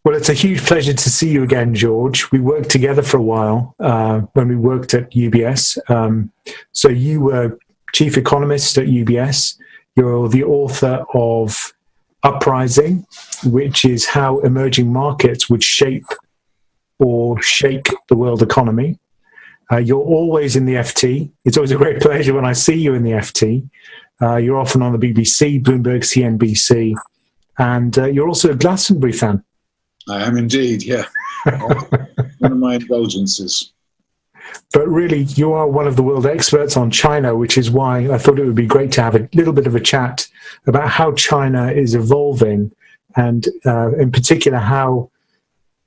Well, it's a huge pleasure to see you again, George. We worked together for a while when we worked at UBS. So you were chief economist at UBS. You're the author of Uprising, which is how emerging markets would shape or shake the world economy. You're always in the FT. It's always a great pleasure when I see you in the FT. You're often on the BBC, Bloomberg, CNBC, and you're also a Glastonbury fan. I am indeed, yeah. One of my indulgences. But really, you are one of the world experts on China, which is why I thought it would be great to have a little bit of a chat about how China is evolving and in particular how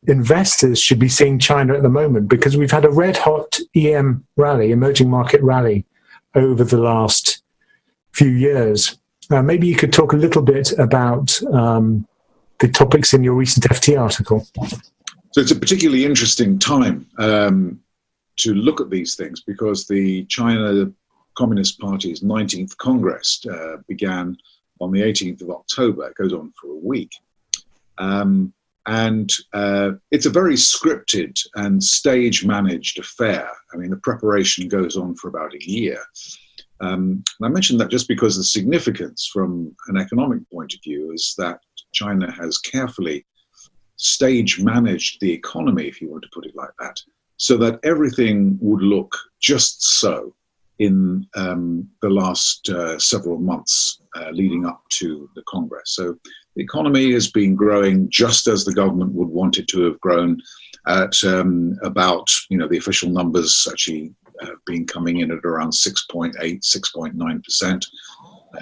investors should be seeing China at the moment, because we've had a red-hot EM rally, emerging market rally, over the last few years. Maybe you could talk a little bit about the topics in your recent FT article. So it's a particularly interesting time to look at these things because the China Communist Party's 19th Congress began on the 18th of October. It goes on for a week. And it's a very scripted and stage-managed affair. I mean, the preparation goes on for about a year. And I mentioned that just because the significance from an economic point of view is that China has carefully stage managed the economy, if you want to put it like that, so that everything would look just so in the last several months leading up to the Congress. So the economy has been growing just as the government would want it to have grown at about, the official numbers actually been coming in at around 6.8, 6.9%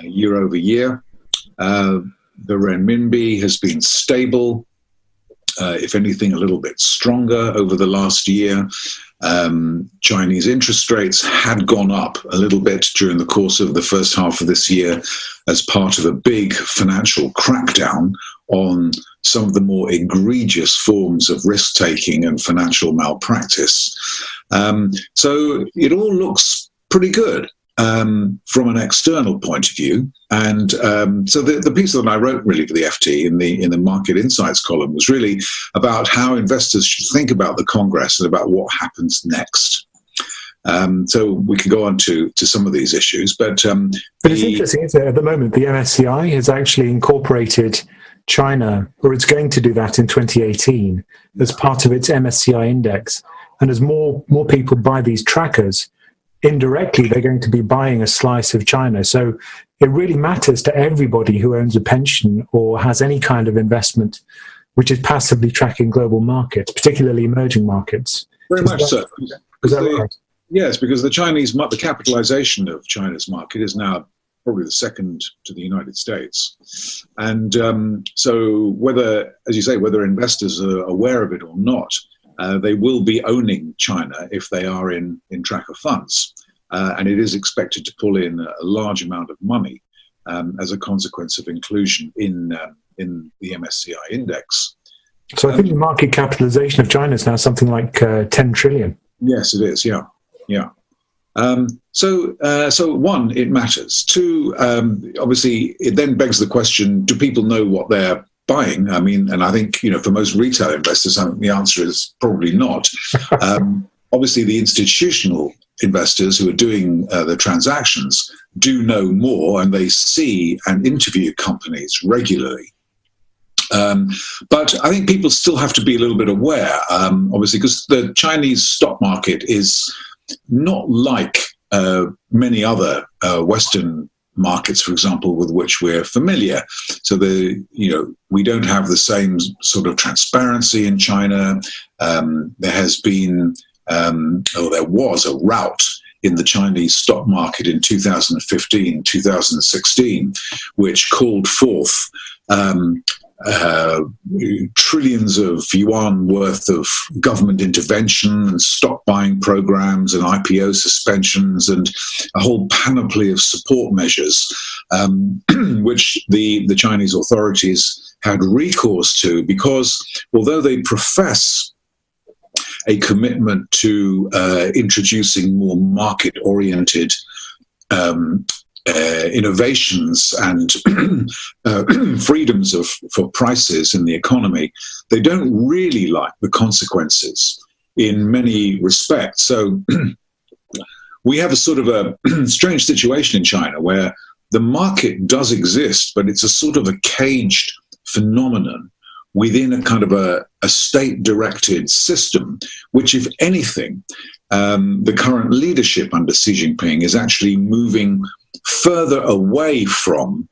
year over year. The renminbi has been stable, if anything, a little bit stronger over the last year. Chinese interest rates had gone up a little bit during the course of the first half of this year as part of a big financial crackdown on some of the more egregious forms of risk-taking and financial malpractice. So it all looks pretty good from an external point of view. And so the piece that I wrote really for the FT in the Market Insights column was really about how investors should think about the Congress and about what happens next. So we can go on to some of these issues. But it's interesting, isn't it? At the moment, the MSCI has actually incorporated China, or it's going to do that in 2018, as part of its MSCI index. And as more people buy these trackers, indirectly, they're going to be buying a slice of China. So it really matters to everybody who owns a pension or has any kind of investment which is passively tracking global markets, particularly emerging markets. Very much so. Is that right? Yes, because the capitalization of China's market is now probably the second to the United States. And so whether, as you say, whether investors are aware of it or not, they will be owning China if they are in tracker funds. And it is expected to pull in a large amount of money as a consequence of inclusion in the MSCI index. So I think the market capitalization of China is now something like 10 trillion. Yes, it is. Yeah. So one, it matters. Two, obviously, it then begs the question: do people know what they're buying? I mean, and I think for most retail investors, the answer is probably not. Obviously, the institutional investors who are doing the transactions do know more, and they see and interview companies regularly. But I think people still have to be a little bit aware, obviously, because the Chinese stock market is not like many other Western markets, for example, with which we're familiar. So we don't have the same sort of transparency in China. There has been, there was a rout in the Chinese stock market in 2015, 2016, which called forth trillions of yuan worth of government intervention and stock buying programs and IPO suspensions and a whole panoply of support measures, which the Chinese authorities had recourse to, because although they profess a commitment to introducing more market-oriented innovations and freedoms for prices in the economy, they don't really like the consequences in many respects. So we have a sort of a strange situation in China where the market does exist, but it's a sort of a caged phenomenon within a kind of a state-directed system, which, if anything, the current leadership under Xi Jinping is actually moving further away from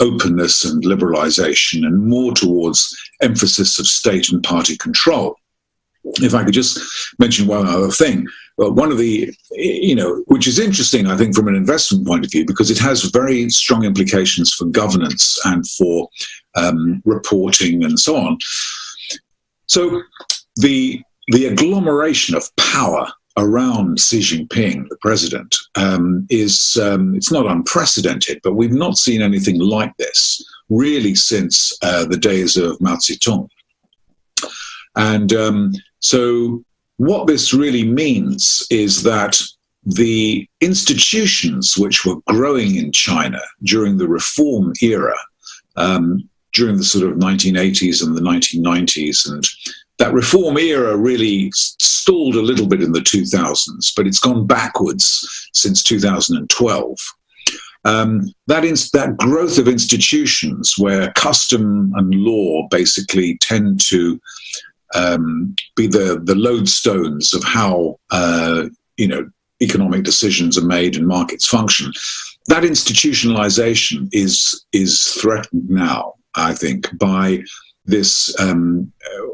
openness and liberalization and more towards emphasis of state and party control. If I could just mention one other thing, one of the, which is interesting, I think, from an investment point of view, because it has very strong implications for governance and for reporting and so on. So the agglomeration of power around Xi Jinping, the president, it's not unprecedented, but we've not seen anything like this really since the days of Mao Zedong. And so what this really means is that the institutions which were growing in China during the reform era, during the sort of 1980s and the 1990s, and that reform era really stalled a little bit in the 2000s, but it's gone backwards since 2012. That growth of institutions where custom and law basically tend to be the lodestones of how economic decisions are made and markets function. That institutionalization is threatened now, I think, by this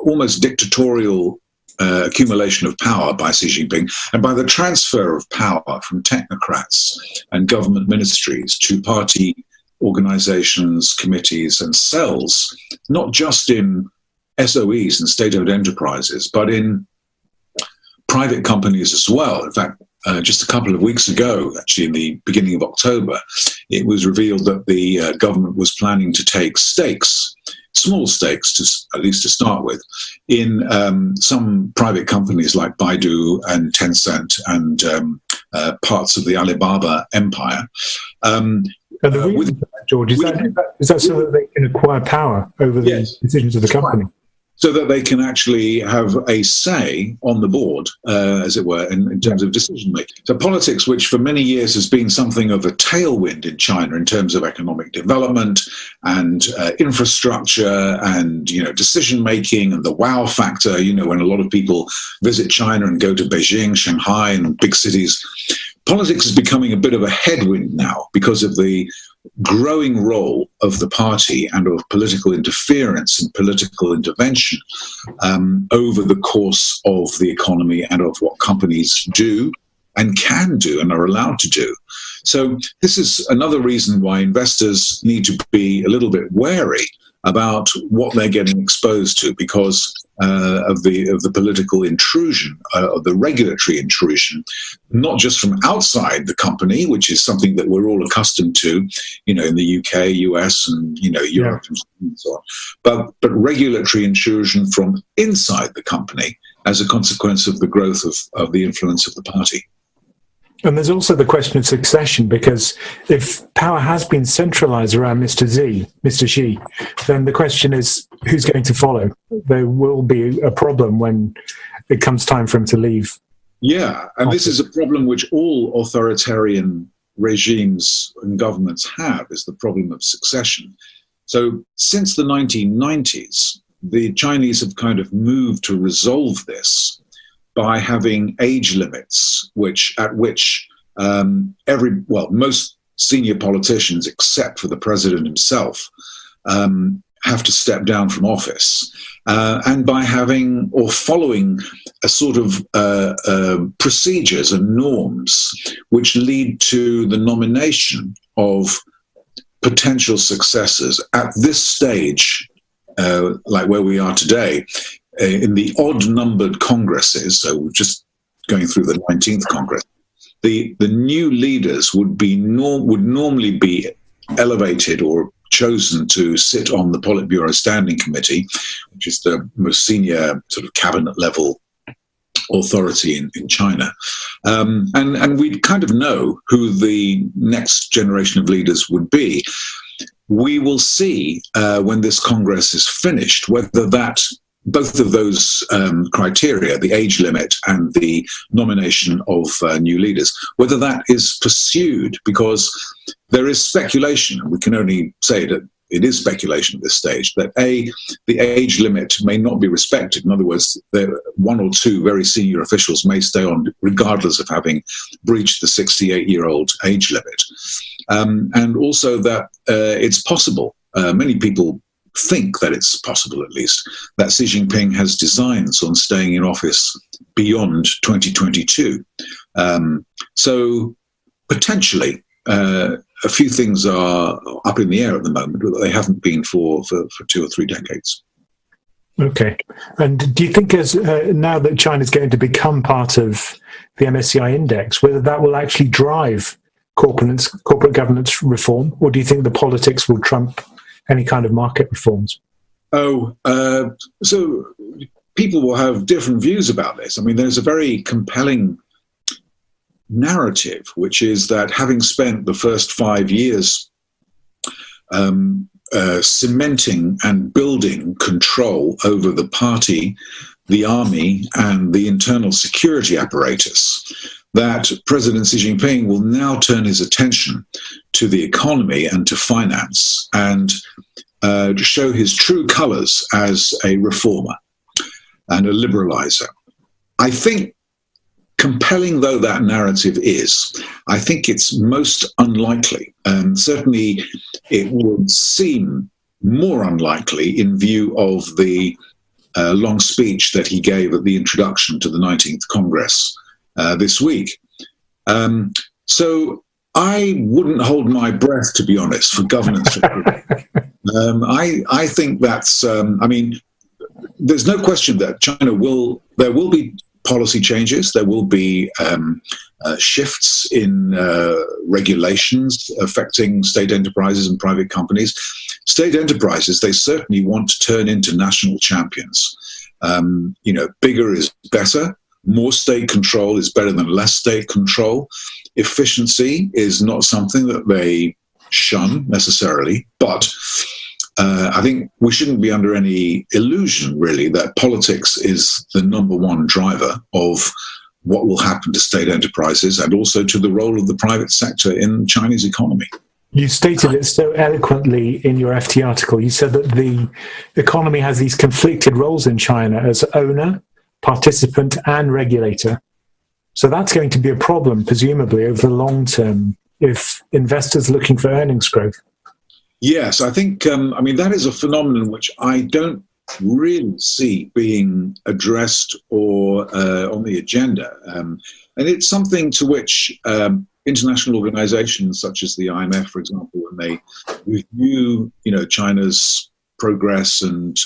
almost dictatorial accumulation of power by Xi Jinping and by the transfer of power from technocrats and government ministries to party organizations, committees, and cells, not just in SOEs and state-owned enterprises, but in private companies as well. In fact, just a couple of weeks ago, actually in the beginning of October, it was revealed that the government was planning to take stakes, small stakes, at least to start with, in some private companies like Baidu and Tencent and parts of the Alibaba empire. And the reason for that, George, is that so that they can acquire power over the decisions of the company? So that they can actually have a say on the board, as it were, in terms of decision making. So politics, which for many years has been something of a tailwind in China in terms of economic development and infrastructure and decision making and the wow factor. When a lot of people visit China and go to Beijing, Shanghai, and big cities, politics is becoming a bit of a headwind now because of the growing role of the party and of political interference and political intervention over the course of the economy and of what companies do and can do and are allowed to do. So this is another reason why investors need to be a little bit wary about what they're getting exposed to because of the political intrusion, of the regulatory intrusion, not just from outside the company, which is something that we're all accustomed to, in the UK, US, and Europe and so on, but regulatory intrusion from inside the company as a consequence of the growth of the influence of the party. And there's also the question of succession, because if power has been centralized around Mr. Xi, then the question is who's going to follow? There will be a problem when it comes time for him to leave. Yeah, and this is a problem which all authoritarian regimes and governments have, is the problem of succession. So since the 1990s, the Chinese have kind of moved to resolve this by having age limits, at which most senior politicians, except for the president himself, have to step down from office, and by having or following a sort of procedures and norms which lead to the nomination of potential successors at this stage, like where we are today, in the odd-numbered congresses. So we're just going through the 19th Congress. The new leaders would normally be elevated or chosen to sit on the Politburo Standing Committee, which is the most senior sort of cabinet level authority in China. And we kind of know who the next generation of leaders would be. We will see when this Congress is finished whether that both of those criteria, the age limit and the nomination of new leaders, whether that is pursued, because there is speculation, and we can only say that it is speculation at this stage, that the age limit may not be respected. In other words, one or two very senior officials may stay on regardless of having breached the 68-year-old age limit. And also that it's possible, many people think that it's possible at least, that Xi Jinping has designs on staying in office beyond 2022. So potentially, a few things are up in the air at the moment, but they haven't been for 2 or 3 decades. Okay. And do you think as now that China's going to become part of the MSCI index, whether that will actually drive corporate governance reform, or do you think the politics will trump any kind of market reforms? So people will have different views about this. I mean, there's a very compelling narrative, which is that having spent the first 5 years cementing and building control over the party, the army, and the internal security apparatus, that President Xi Jinping will now turn his attention to the economy and to finance and to show his true colors as a reformer and a liberalizer. I think, compelling though that narrative is, I think it's most unlikely. Certainly it would seem more unlikely in view of the long speech that he gave at the introduction to the 19th Congress this week. So I wouldn't hold my breath, to be honest, for governance. I think that's, I mean, there's no question that there will be policy changes, there will be shifts in regulations affecting state enterprises and private companies. State enterprises, they certainly want to turn into national champions. Bigger is better. More state control is better than less state control. Efficiency is not something that they shun necessarily, but I think we shouldn't be under any illusion, really, that politics is the number one driver of what will happen to state enterprises and also to the role of the private sector in the Chinese economy. You stated it so eloquently in your FT article. You said that the economy has these conflicted roles in China as owner, participant, and regulator. So that's going to be a problem, presumably, over the long term, if investors are looking for earnings growth. Yes, I think, that is a phenomenon which I don't really see being addressed or on the agenda. And it's something to which international organizations such as the IMF, for example, when they review, China's progress and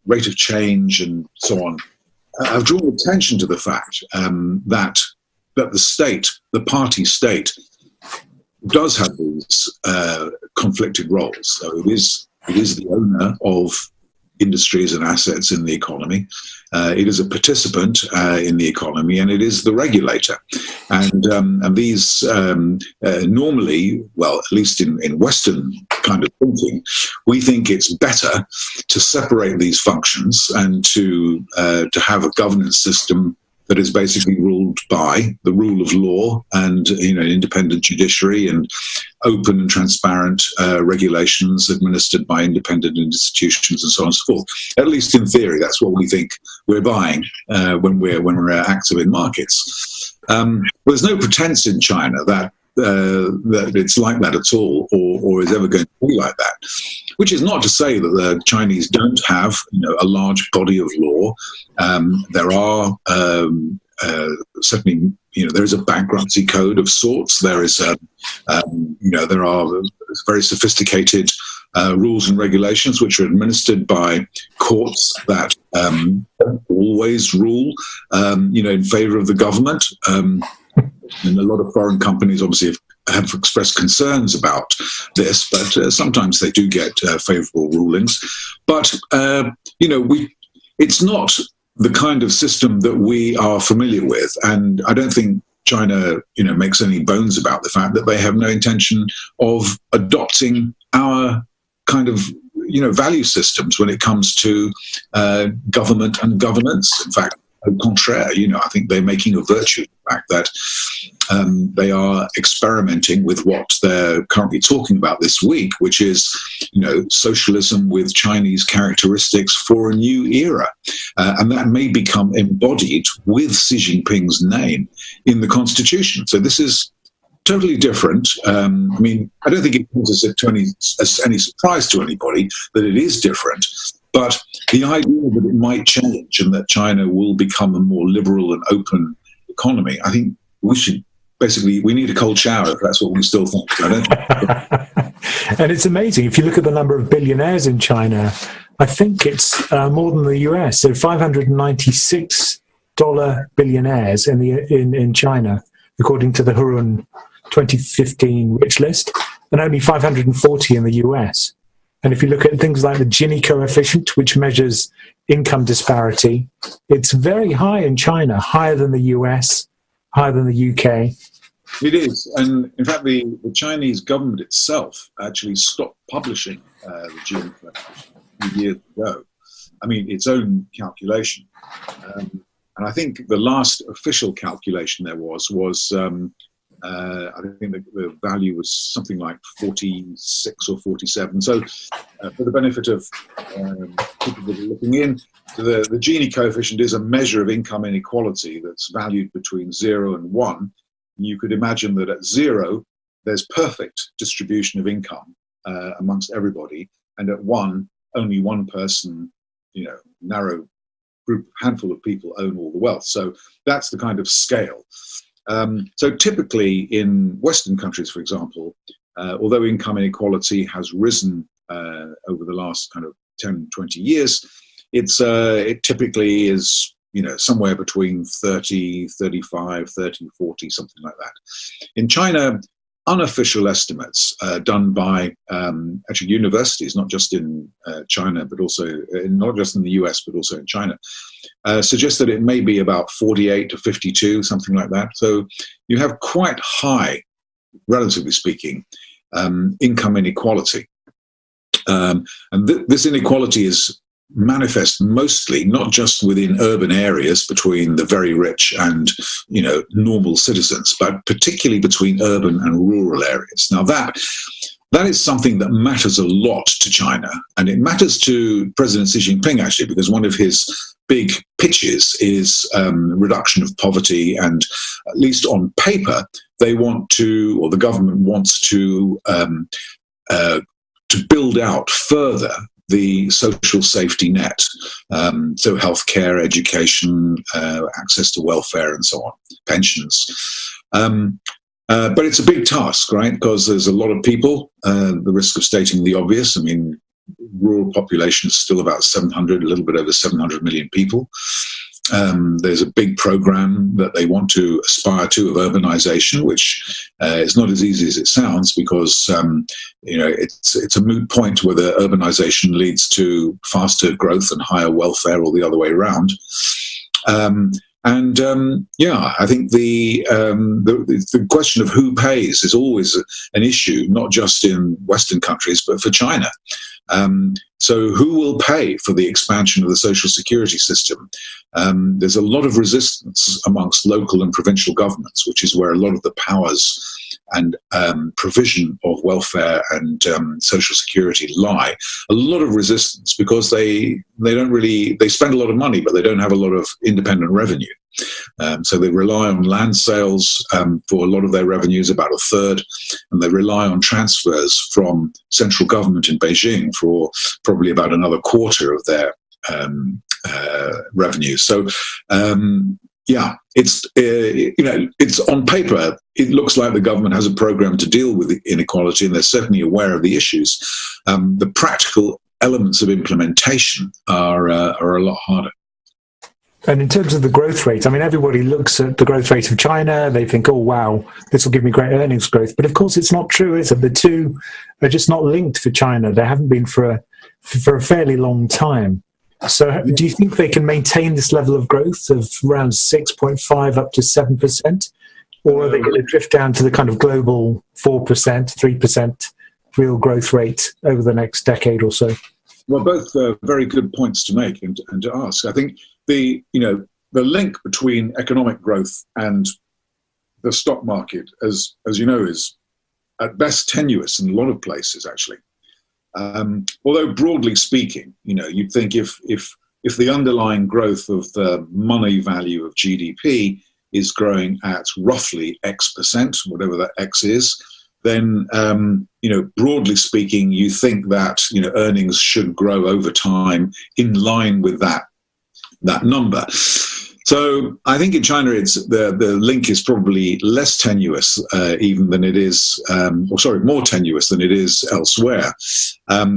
rate of change and so on, have drawn attention to the fact that the state, the party state, does have these conflicted roles. So it is the owner of industries and assets in the economy. It is a participant in the economy, and it is the regulator. And these normally, well, at least in Western kind of thinking, we think it's better to separate these functions and to have a governance system that is basically ruled by the rule of law and an independent judiciary and open and transparent regulations administered by independent institutions and so on and so forth. At least in theory, that's what we think we're buying when we're active in markets. There's no pretense in China that it's like that at all, or is ever going to be like that. Which is not to say that the Chinese don't have, a large body of law. There are certainly, there is a bankruptcy code of sorts. There is, there are very sophisticated rules and regulations which are administered by courts that don't always rule, in favor of the government. And a lot of foreign companies obviously have expressed concerns about this, but sometimes they do get favourable rulings. But it's not the kind of system that we are familiar with. And I don't think China, makes any bones about the fact that they have no intention of adopting our kind of, value systems when it comes to government and governance. In fact, au contraire, I think they're making a virtue of the fact that they are experimenting with what they're currently talking about this week, which is, socialism with Chinese characteristics for a new era. And that may become embodied with Xi Jinping's name in the constitution. So this is totally different. I don't think it comes as any surprise to anybody that it is different. But the idea that it might change and that China will become a more liberal and open economy, I think we need a cold shower if that's what we still think. And it's amazing. If you look at the number of billionaires in China, I think it's more than the US. So $596 billionaires in China, according to the Hurun 2015 rich list, and only 540 in the US. And if you look at things like the Gini coefficient, which measures income disparity, it's very high in China, higher than the US, higher than the UK. It is. And in fact, the Chinese government itself actually stopped publishing the Gini coefficient a few years ago. Its own calculation. And I think the last official calculation there was I think the value was something like 46 or 47. So for the benefit of people that are looking in, the Gini coefficient is a measure of income inequality that's valued between 0 and 1. You could imagine that at 0, there's perfect distribution of income amongst everybody. And at 1, only one person, narrow group, handful of people own all the wealth. So that's the kind of scale. So typically in Western countries, for example, although income inequality has risen over the last kind of 10, 20 years, it typically is, somewhere between 30, 35, 30, 40, something like that. In China, unofficial estimates done by actually universities, not just in China, but also not just in the US, but also in China, suggest that it may be about 48 to 52, something like that. So you have quite high, relatively speaking, income inequality. And this inequality is manifest mostly not just within urban areas between the very rich and normal citizens, but particularly between urban and rural areas. Now that is something that matters a lot to China, and it matters to President Xi Jinping actually, because one of his big pitches is reduction of poverty, and at least on paper they want to, or the government wants to build out further the social safety net, so healthcare, education, access to welfare and so on, pensions. But it's a big task, right? Because there's a lot of people, the risk of stating the obvious. Rural population is still about 700, a little bit over 700 million people. There's a big program that they want to aspire to of urbanization, which is not as easy as it sounds, because it's a moot point whether urbanization leads to faster growth and higher welfare or the other way around. I think the question of who pays is always an issue, not just in Western countries, but for China. So who will pay for the expansion of the social security system? There's a lot of resistance amongst local and provincial governments, which is where a lot of the powers and provision of welfare and social security lie. A lot of resistance because they spend a lot of money, but they don't have a lot of independent revenue. So they rely on land sales for a lot of their revenues, about a third, and they rely on transfers from central government in Beijing for probably about another quarter of their revenue. So it's on paper, it looks like the government has a program to deal with inequality, and they're certainly aware of the issues. The practical elements of implementation are a lot harder. And in terms of the growth rate, everybody looks at the growth rate of China, they think, oh, wow, this will give me great earnings growth. But of course, it's not true, is it? The two are just not linked for China. They haven't been for a fairly long time. So do you think they can maintain this level of growth of around 6.5 up to 7%? Or are they going to drift down to the kind of global 4%, 3% real growth rate over the next decade or so? Well, both very good points to make and to ask. I think the link between economic growth and the stock market, as you know, is at best tenuous in a lot of places, actually. Although broadly speaking, you'd think if the underlying growth of the money value of GDP is growing at roughly X%, whatever that X is, then, broadly speaking, you think that, earnings should grow over time in line with that number. So I think in China, the link is probably less tenuous even than it is, more tenuous than it is elsewhere,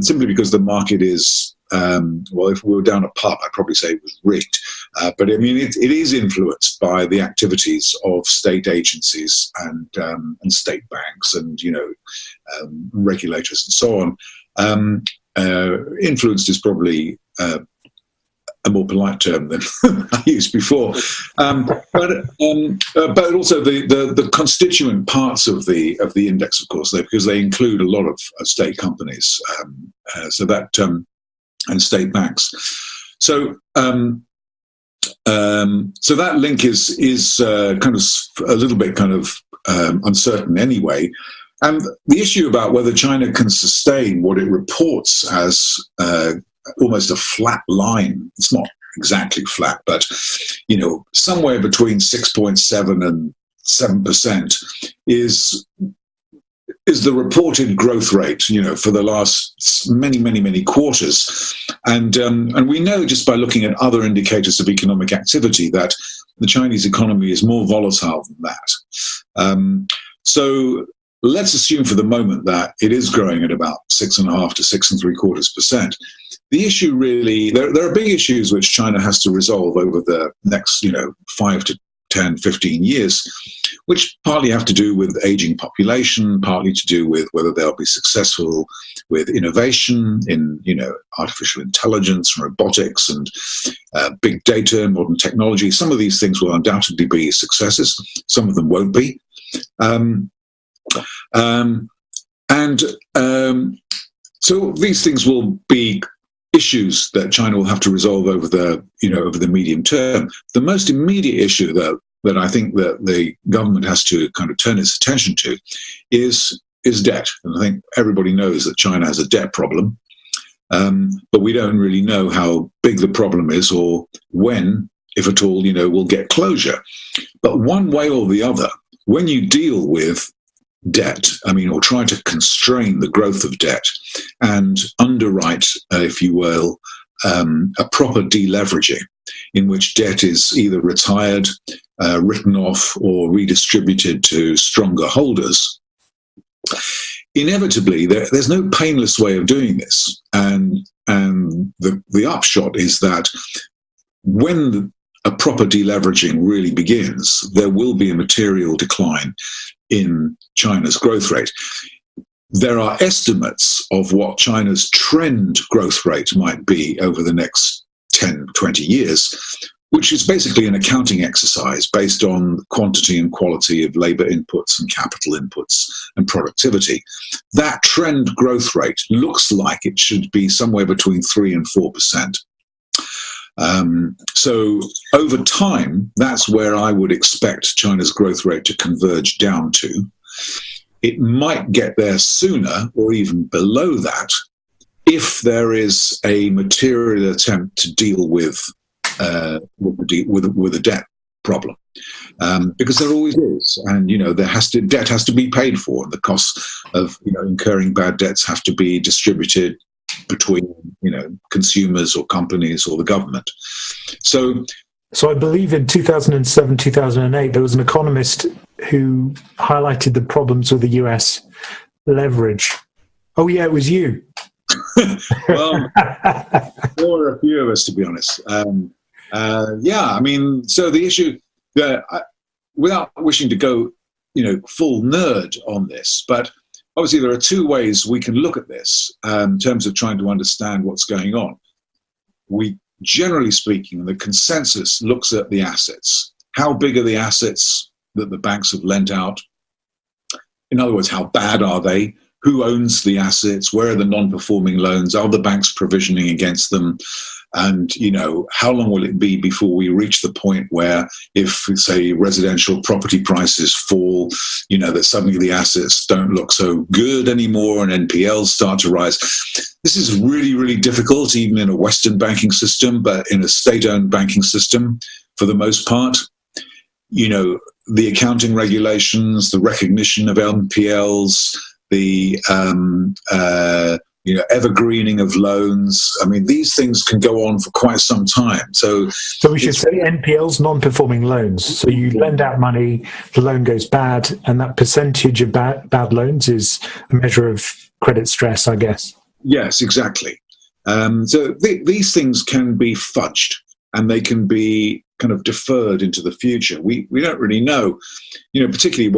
simply because the market is, if we were down a pub, I'd probably say it was rigged. But I mean, it is influenced by the activities of state agencies and state banks and, regulators and so on. Influenced is probably a more polite term than I used before, but also the constituent parts of the index, of course, because they include a lot of state companies, and state banks. So that link is kind of a little bit uncertain anyway. And the issue about whether China can sustain what it reports as almost a flat line. It's not exactly flat, but, somewhere between 6.7 and 7% is the reported growth rate, for the last many, many, many quarters. And we know just by looking at other indicators of economic activity that the Chinese economy is more volatile than that. So let's assume for the moment that it is growing at about 6.5 to 6.75%. The issue really, there are big issues which China has to resolve over the next, 5 to 10, 15 years, which partly have to do with aging population, partly to do with whether they'll be successful with innovation in, artificial intelligence, robotics, and big data, modern technology. Some of these things will undoubtedly be successes. Some of them won't be. So these things will be issues that China will have to resolve over the medium term. The most immediate issue, though, that I think that the government has to kind of turn its attention to is debt. And I think everybody knows that China has a debt problem, but we don't really know how big the problem is or when, if at all, we'll get closure. But one way or the other, when you deal with debt, or try to constrain the growth of debt and underwrite, if you will, a proper deleveraging in which debt is either retired, written off, or redistributed to stronger holders. Inevitably, there's no painless way of doing this. And the upshot is that when a proper deleveraging really begins, there will be a material decline in China's growth rate. There are estimates of what China's trend growth rate might be over the next 10, 20 years, which is basically an accounting exercise based on quantity and quality of labor inputs and capital inputs and productivity. That trend growth rate looks like it should be somewhere between 3 and 4%. So over time, that's where I would expect China's growth rate to converge down to. It might get there sooner or even below that if there is a material attempt to deal with a debt problem, because there always is, and debt has to be paid for, and the costs of incurring bad debts have to be distributed between consumers or companies or the government. So I believe in 2007, 2008, there was an economist who highlighted the problems with the US leverage. Oh yeah, it was you. Well, there were a few of us, to be honest. So the issue, without wishing to go, full nerd on this, but obviously there are two ways we can look at this in terms of trying to understand what's going on. We generally speaking, the consensus looks at the assets. How big are the assets that the banks have lent out? In other words, how bad are they? Who owns the assets? Where are the non-performing loans? Are the banks provisioning against them? And, how long will it be before we reach the point where if, say, residential property prices fall, that suddenly the assets don't look so good anymore and NPLs start to rise? This is really, really difficult, even in a Western banking system, but in a state-owned banking system, for the most part, the accounting regulations, the recognition of NPLs, the evergreening of loans. I mean, these things can go on for quite some time. So we should say NPLs, non-performing loans. So you lend out money, the loan goes bad, and that percentage of bad loans is a measure of credit stress, I guess. Yes, exactly. So these things can be fudged, and they can be kind of deferred into the future. We don't really know, particularly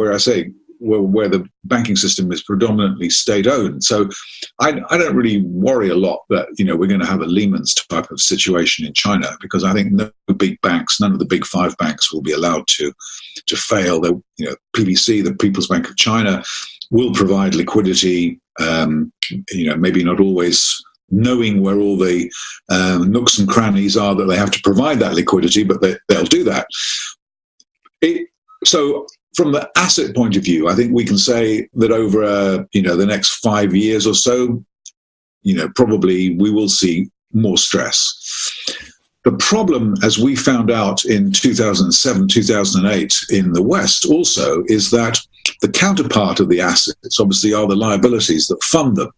where the banking system is predominantly state-owned. So I don't really worry a lot that, we're going to have a Lehman's type of situation in China, because I think no big banks, none of the big five banks will be allowed to fail. PBC, the People's Bank of China, will provide liquidity, maybe not always knowing where all the nooks and crannies are that they have to provide that liquidity, but they'll do that. So from the asset point of view, I think we can say that over the next 5 years or so, probably we will see more stress. The problem, as we found out in 2007, 2008 in the West also, is that the counterpart of the assets obviously are the liabilities that fund them.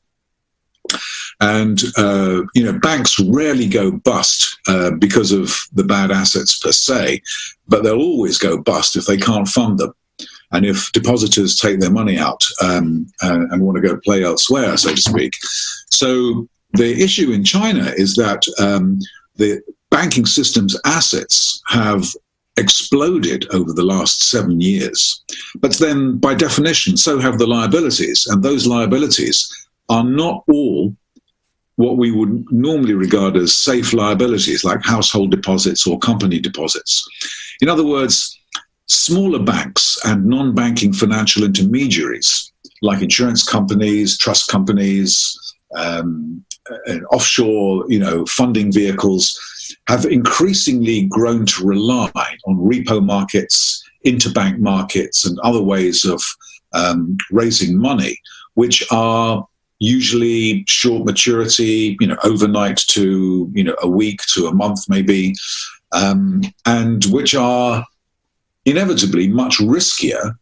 And, banks rarely go bust because of the bad assets per se, but they'll always go bust if they can't fund them. And if depositors take their money out and want to go play elsewhere, so to speak. So the issue in China is that the banking system's assets have exploded over the last 7 years. But then, by definition, so have the liabilities. And those liabilities are not all what we would normally regard as safe liabilities, like household deposits or company deposits. In other words, smaller banks and non-banking financial intermediaries, like insurance companies, trust companies, and offshore, funding vehicles, have increasingly grown to rely on repo markets, interbank markets, and other ways of raising money, which are usually short maturity, overnight to, a week to a month maybe, and which are inevitably much riskier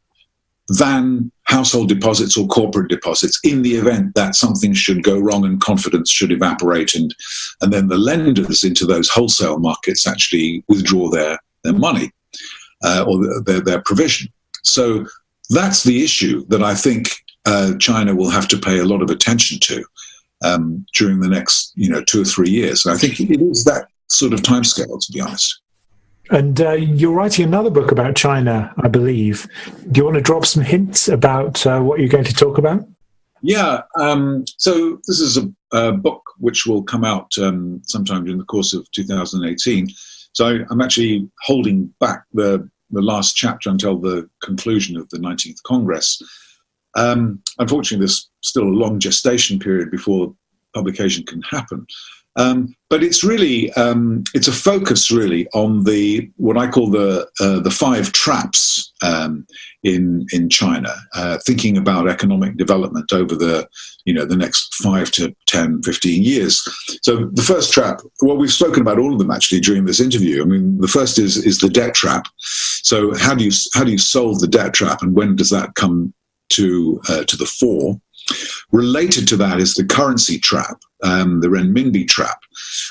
than household deposits or corporate deposits in the event that something should go wrong and confidence should evaporate, and then the lenders into those wholesale markets actually withdraw their money or their provision. So that's the issue that I think China will have to pay a lot of attention to during the next 2 or 3 years. And I think it is that sort of timescale, to be honest. And you're writing another book about China, I believe. Do you want to drop some hints about what you're going to talk about? Yeah. So this is a book which will come out sometime during the course of 2018. So I'm actually holding back the last chapter until the conclusion of the 19th Congress. Unfortunately, there's still a long gestation period before publication can happen. But it's really it's a focus really on what I call the 5 traps in China, thinking about economic development over the next 5 to 10, 15 years. So the first trap, well, we've spoken about all of them actually during this interview. I mean, the first is the debt trap. So how do you solve the debt trap, and when does that come to the fore? Related to that is the currency trap, the renminbi trap,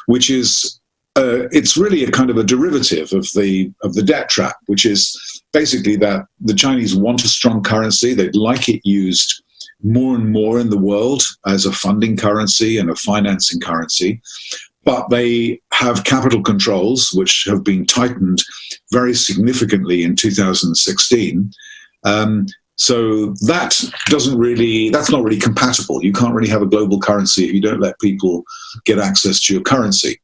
which is it's really a kind of a derivative of the debt trap, which is basically that the Chinese want a strong currency. They'd like it used more and more in the world as a funding currency and a financing currency, but they have capital controls which have been tightened very significantly in 2016. So that's not really compatible. You can't really have a global currency if you don't let people get access to your currency.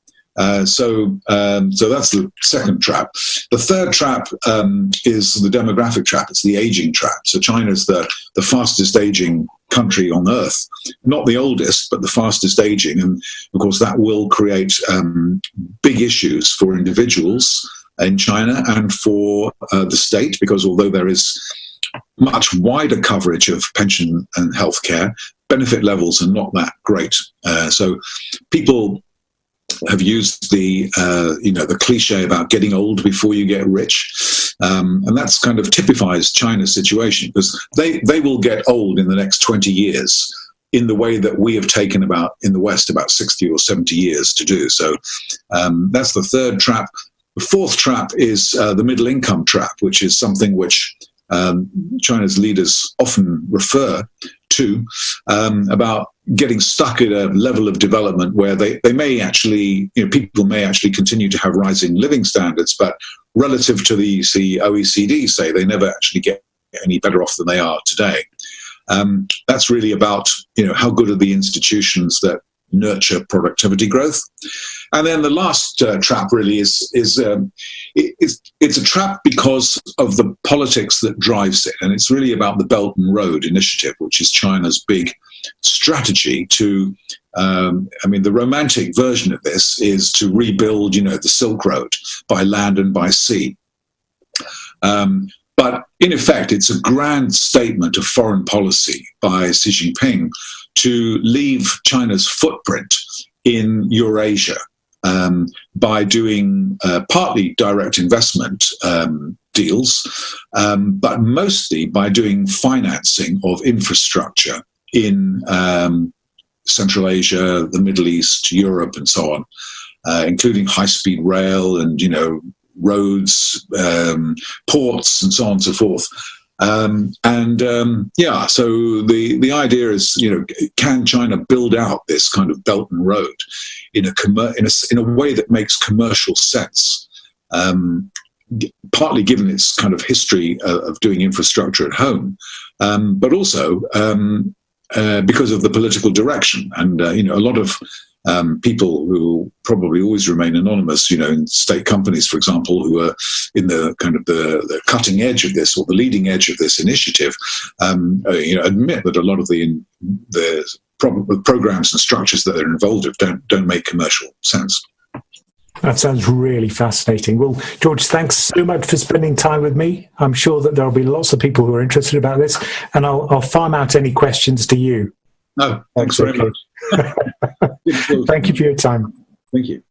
So that's the second trap. The third trap is the demographic trap. It's the aging trap. So China's the fastest aging country on earth, not the oldest, but the fastest aging. And of course, that will create big issues for individuals in China and for the state, because although there is much wider coverage of pension and healthcare, benefit levels are not that great. So people have used the cliche about getting old before you get rich, and that's kind of typifies China's situation, because they will get old in the next 20 years in the way that we have taken in the West about 60 or 70 years to do. So that's the third trap. The fourth trap is the middle income trap, which is something which China's leaders often refer to, about getting stuck at a level of development where they may actually, people may actually continue to have rising living standards, but relative to the OECD, say, they never actually get any better off than they are today. That's really about, how good are the institutions that nurture productivity growth. And then the last trap really is it's a trap because of the politics that drives it. And it's really about the Belt and Road Initiative, which is China's big strategy to, the romantic version of this is to rebuild, the Silk Road by land and by sea. But in effect, it's a grand statement of foreign policy by Xi Jinping to leave China's footprint in Eurasia by doing partly direct investment deals, but mostly by doing financing of infrastructure in Central Asia, the Middle East, Europe, and so on, including high-speed rail and, roads, ports, and so on and so forth. So the idea is, can China build out this kind of Belt and Road in a way that makes commercial sense, partly given its kind of history of doing infrastructure at home, but also because of the political direction. And a lot of people who will probably always remain anonymous, in state companies, for example, who are in the kind of the cutting edge of this or the leading edge of this initiative, admit that a lot of the programs and structures that they're involved with don't make commercial sense. That sounds really fascinating. Well, George, thanks so much for spending time with me. I'm sure that there'll be lots of people who are interested about this, and I'll farm out any questions to you. No, thanks very much. Thank you for your time. Thank you.